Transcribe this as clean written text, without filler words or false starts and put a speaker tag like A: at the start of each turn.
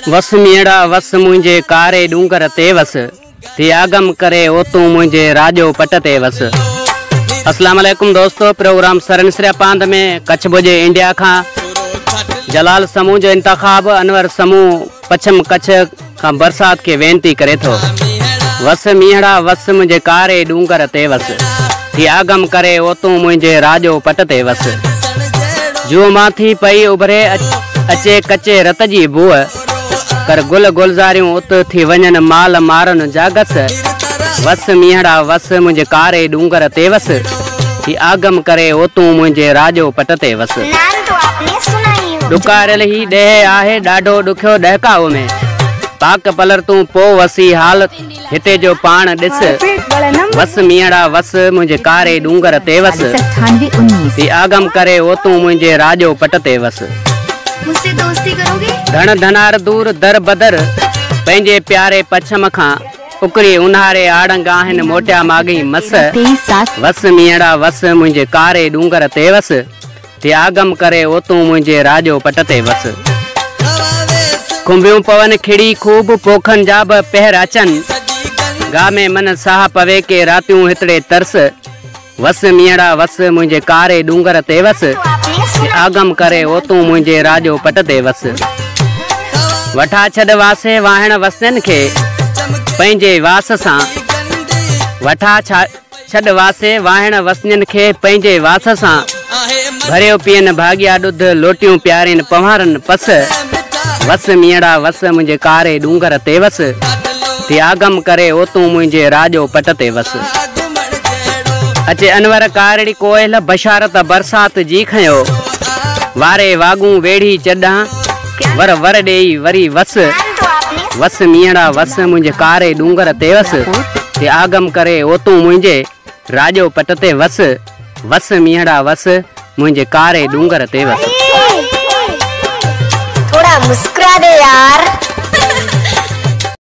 A: वस मीहड़ा वस मुझे कारे डूंगर ते वस थी आगम करे ओ तू मुझे राजो पट ते वस। अस्सलाम वालेकुम दोस्तों, प्रोग्राम सरनसरिया पांद में कच्छ भुज इंडिया का जलाल समूह जो इंतखाब अनवर समूह पश्चिम कच्छ का बरसात के वेनती करे थो। वस मीहड़ा वस मुझे कारे डूंगर ते वस थी आगम करे ओ तू मुझे राजो पट ते वस। जो माथी पई उभरे अचे कचे रत जी बुअ कर गुल गुलजारियूं उत थी वञन माल मारन जागस। वस मीहड़ा वस मुझे कारे डूंगर ते वस थी आगम करे ओ तू मुझे राजो पट ते वस। डुकारल ही डेह आहे डाढो डुखियो डहकाओ में पाक पलर तू पो वसी हाल हिते जो पान डिस। वस मीहड़ा वस मुझे कारे डूंगर ते वस थी आगम करे ओ तू मुझे राजो पट ते वस।
B: मुझसे दोस्ती करोगे?
A: धन धनार दूर दर बदर पंहिंजे प्यारे पछम खां उकरी उन्हारे आड़ंग आहिनि मोटिया मागी मस। वस मीहड़ा वस मुझे कारे डूंगर ते वस थी आगम करे ओ तू मुझे राजो पट ते वस। खुंबियूं पवन खिड़ी खूब पोखन जा ब पहर अचन गा में मन साह पवे के रातियूं हितड़े तरस। वस मीहड़ा वस मुझे कारे डूंगर ते वस आगम करे ओ तू मुझे राजो पट ते वस। वठा छड वासे वाहण वसनन के पंहिंजे वास सां वठा छड वासे वाहण वसनन के पंहिंजे वास सां भरियो पियन भाग्या दुध लोटियूं प्यारिन पवारन पस। वस मीहड़ा वस मुझे कारे डूंगर ते वस थी आगम करे ओ तू मुझे राजो पट ते वस। अचे अनवर कारड़ी कोयल बशारत बरसात जी खयो वारे वागू वेड़ी चढ़ा वर वर डेई वरी वस। वस मीहड़ा वस मुझे कारे डूंगर ते वस थी आगम करे ओ तू मुझे राजो पट ते वस। वस मीहड़ा वस मुझे कारे डूंगर ते वस।
B: थोड़ा मुस्कुरा दे यार।